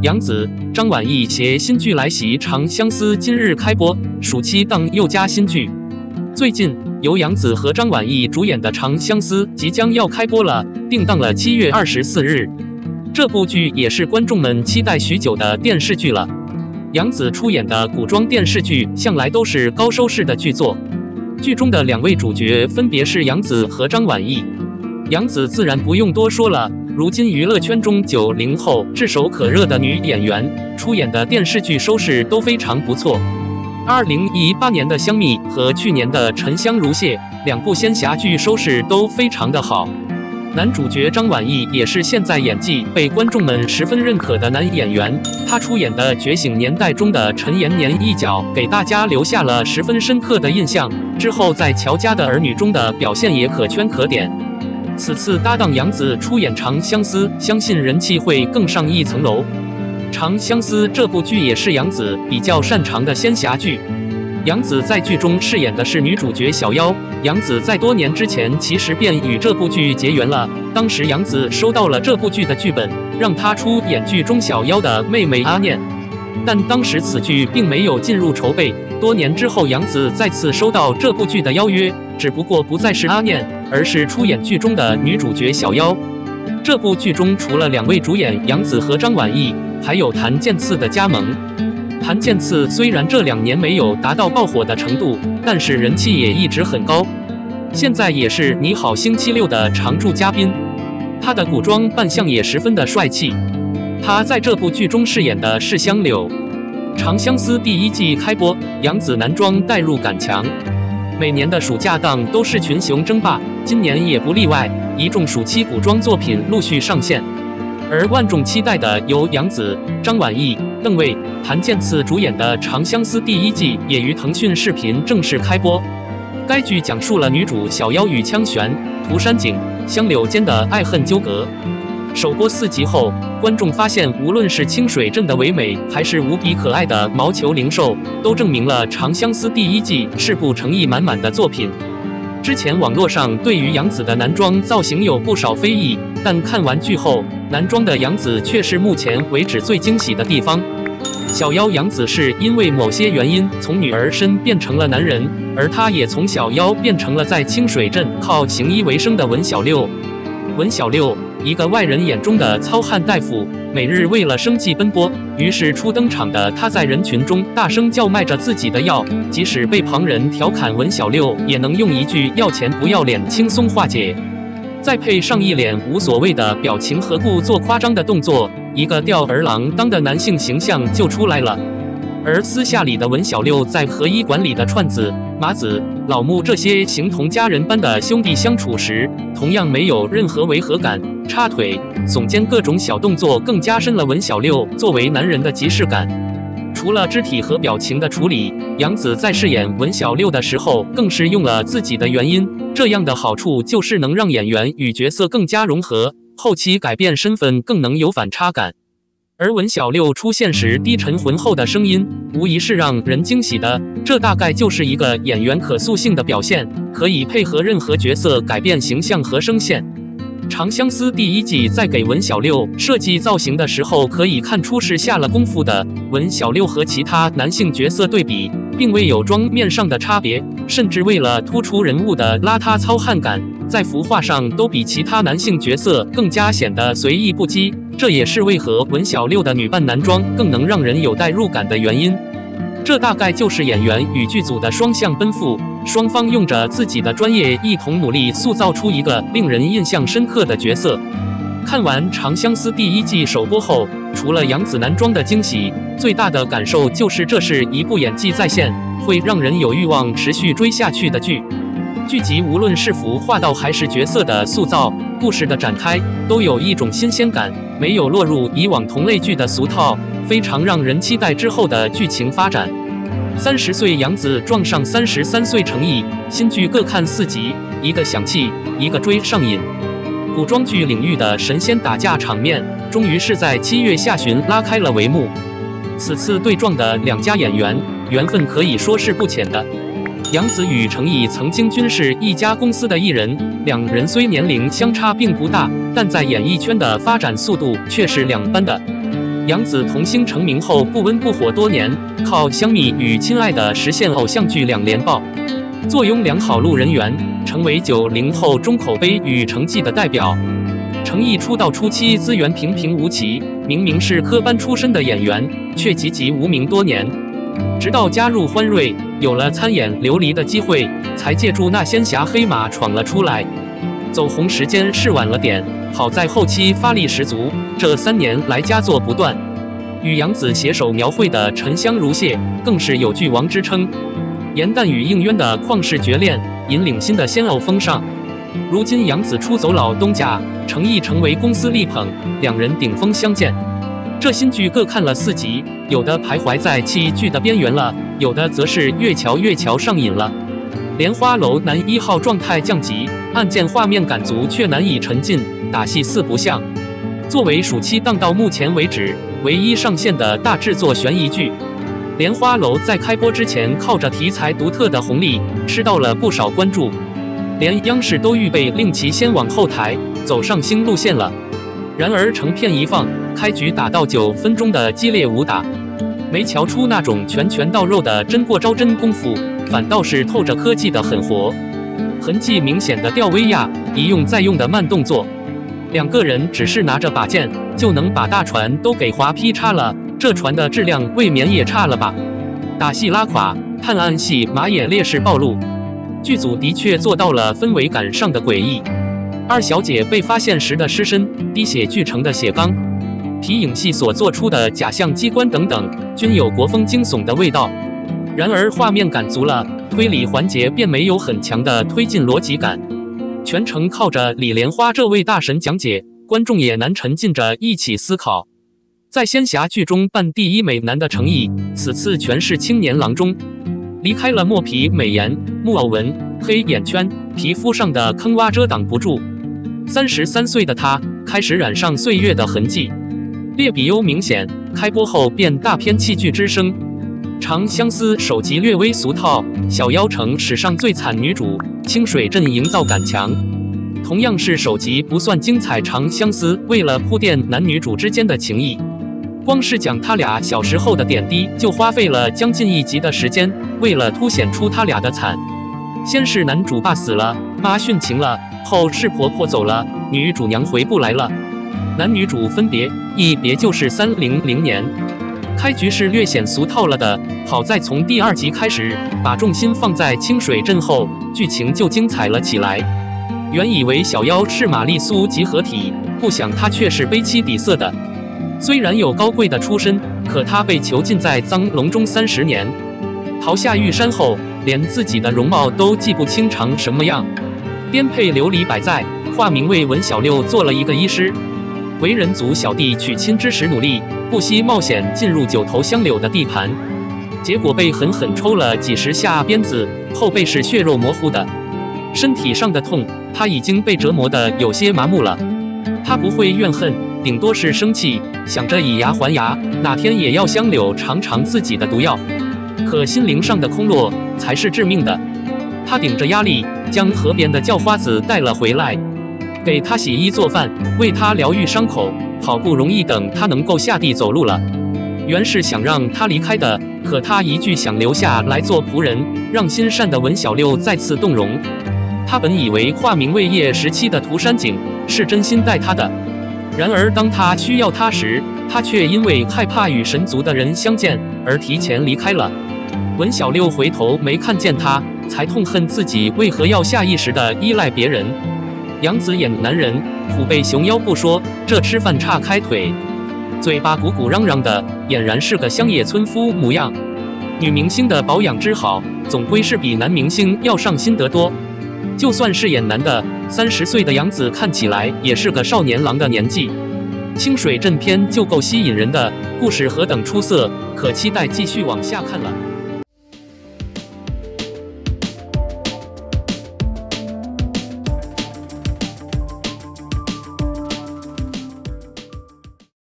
杨紫、张晚意携新剧来袭，《长相思》今日开播，暑期档又加新剧。最近，由杨紫和张晚意主演的《长相思》即将要开播了，定档了7月24日。这部剧也是观众们期待许久的电视剧了。杨紫出演的古装电视剧向来都是高收视的剧作，剧中的2位主角分别是杨紫和张晚意。杨紫自然不用多说了。如今娱乐圈中90后炙手可热的女演员出演的电视剧收视都非常不错。2018年的《香蜜》和去年的《沉香如屑》2部仙侠剧收视都非常的好。男主角张晚意也是现在演技被观众们十分认可的男演员，他出演的《觉醒年代》中的陈延年一角给大家留下了十分深刻的印象，之后在《乔家的儿女》中的表现也可圈可点。此次搭档杨紫出演《长相思》，相信人气会更上一层楼。《长相思》这部剧也是杨紫比较擅长的仙侠剧。杨紫在剧中饰演的是女主角小妖。杨紫在多年之前其实便与这部剧结缘了，当时杨紫收到了这部剧的剧本，让她出演剧中小妖的妹妹阿念。但当时此剧并没有进入筹备，多年之后杨紫再次收到这部剧的邀约，只不过不再是阿念，而是出演剧中的女主角小妖。这部剧中除了2位主演杨紫和张晚意，还有谭健次的加盟。谭健次虽然这2年没有达到爆火的程度，但是人气也一直很高，现在也是《你好星期六》的常驻嘉宾。他的古装扮相也十分的帅气。他在这部剧中饰演的是香柳。《长相思》第1季开播，杨紫男装代入感强。每年的暑假档都是群雄争霸，今年也不例外，一众暑期古装作品陆续上线。而万众期待的由杨紫、张晚意、邓为、谭健次主演的《长相思》第1季也于腾讯视频正式开播。该剧讲述了女主小妖与枪玄、涂山璟、香柳间的爱恨纠葛。首播4集后，观众发现无论是清水镇的唯美，还是无比可爱的毛球灵兽，都证明了《长相思》第1季是部诚意满满的作品。之前网络上对于杨紫的男装造型有不少非议，但看完剧后，男装的杨紫却是目前为止最惊喜的地方。小妖杨紫是因为某些原因从女儿身变成了男人，而她也从小妖变成了在清水镇靠行医为生的文小六。文小六，一个外人眼中的糙汉大夫，每日为了生计奔波，于是初登场的他在人群中大声叫卖着自己的药，即使被旁人调侃文小六，也能用一句要钱不要脸轻松化解。再配上一脸无所谓的表情，何故做夸张的动作，一个吊儿郎当的男性形象就出来了。而私下里的文小六在和医馆里的串子、麻子、老木这些形同家人般的兄弟相处时，同样没有任何违和感，插腿、耸肩各种小动作更加深了文小六作为男人的即视感。除了肢体和表情的处理，杨紫在饰演文小六的时候更是用了自己的原因，这样的好处就是能让演员与角色更加融合，后期改变身份更能有反差感。而文小六出现时低沉浑厚的声音，无疑是让人惊喜的，这大概就是一个演员可塑性的表现，可以配合任何角色改变形象和声线。《长相思》第1季在给文小六设计造型的时候，可以看出是下了功夫的。文小六和其他男性角色对比，并未有妆面上的差别，甚至为了突出人物的邋遢糙汉感，在服化上都比其他男性角色更加显得随意不羁。这也是为何文小六的女扮男装更能让人有代入感的原因。这大概就是演员与剧组的双向奔赴，双方用着自己的专业一同努力，塑造出一个令人印象深刻的角色。看完《长相思》第1季首播后，除了杨紫男装的惊喜，最大的感受就是这是一部演技在线，会让人有欲望持续追下去的剧。剧集无论是服化道还是角色的塑造、故事的展开，都有一种新鲜感，没有落入以往同类剧的俗套，非常让人期待之后的剧情发展。30岁杨紫撞上33岁程毅，新剧各看4集，一个想气，一个追上瘾。古装剧领域的神仙打架场面，终于是在7月下旬拉开了帷幕。此次对撞的2家演员，缘分可以说是不浅的。杨紫与程毅曾经均是一家公司的艺人，2人虽年龄相差并不大，但在演艺圈的发展速度却是两般的。杨紫童星成名后不温不火多年，靠《香蜜》与《亲爱的》实现偶像剧2连爆，坐拥良好路人缘，成为90后中口碑与成绩的代表。程毅出道初期资源平平无奇，明明是科班出身的演员，却籍籍无名多年。直到加入欢瑞，有了参演《琉璃》的机会，才借助那仙侠黑马闯了出来。走红时间是晚了点，好在后期发力十足，这3年来佳作不断。与杨紫携手描绘的《沉香如屑》更是有剧王之称。严旦与应渊的旷世绝恋引领新的仙偶风尚。如今杨紫出走老东家，程毅成为公司力捧，两人顶峰相见。这新剧各看了4集，有的徘徊在弃剧的边缘了，有的则是越瞧上瘾了。莲花楼男1号状态降级，案件画面感足却难以沉浸，打戏4不像。作为暑期档到目前为止唯一上线的大制作悬疑剧，莲花楼在开播之前靠着题材独特的红利吃到了不少关注，连央视都预备令其先往后台走上新路线了。然而成片一放，开局打到9分钟的激烈武打，没瞧出那种拳到肉的真过招真功夫，反倒是透着科技的狠活，痕迹明显的吊威亚，一用再用的慢动作，2个人只是拿着把剑就能把大船都给划劈叉了，这船的质量未免也差了吧？打戏拉垮，探案戏马眼劣势暴露，剧组的确做到了氛围感上的诡异。二小姐被发现时的尸身、滴血剧成的血缸、皮影戏所做出的假象机关等等，均有国风惊悚的味道。然而画面感足了，推理环节便没有很强的推进逻辑感，全程靠着李莲花这位大神讲解，观众也难沉浸着一起思考。在仙侠剧中扮第一美男的程毅，此次全是青年郎中，离开了墨皮美颜、木偶纹、黑眼圈，皮肤上的坑洼遮挡不住。33岁的他开始染上岁月的痕迹，劣比优明显，开播后便大片弃剧之声。长相思首集略微俗套，小妖成史上最惨女主，清水镇营造感强。同样是首集不算精彩，长相思为了铺垫男女主之间的情谊，光是讲他俩小时候的点滴就花费了将近1集的时间。为了凸显出他俩的惨，先是男主爸死了，妈殉情了，后是婆婆走了，女主娘回不来了。男女主分别，一别就是300年。开局是略显俗套了的，好在从第2集开始，把重心放在清水镇后，剧情就精彩了起来。原以为小妖是玛丽苏集合体，不想她却是悲戚底色的。虽然有高贵的出身，可她被囚禁在脏笼中30年，逃下玉山后，连自己的容貌都记不清长什么样。颠沛流离摆在，化名为文小六做了一个医师，为人族小弟娶亲之时努力，不惜冒险进入9头香柳的地盘，结果被狠狠抽了几10下鞭子，后背是血肉模糊的。身体上的痛，他已经被折磨得有些麻木了。他不会怨恨，顶多是生气，想着以牙还牙，哪天也要香柳尝尝自己的毒药。可心灵上的空落才是致命的。他顶着压力，将河边的叫花子带了回来，给他洗衣做饭，为他疗愈伤口。好不容易等他能够下地走路了，原是想让他离开的，可他一句想留下来做仆人，让心善的文小六再次动容。他本以为化名为叶17的涂山璟是真心待他的，然而当他需要他时，他却因为害怕与神族的人相见而提前离开了。文小六回头没看见他，才痛恨自己为何要下意识地依赖别人。杨紫演男人，虎背熊腰不说，这吃饭岔开腿，嘴巴鼓鼓嚷嚷的，俨然是个乡野村夫模样。女明星的保养之好，总归是比男明星要上心得多。就算是演男的，30岁的杨紫看起来也是个少年郎的年纪。清水镇篇就够吸引人的，故事何等出色，可期待继续往下看了。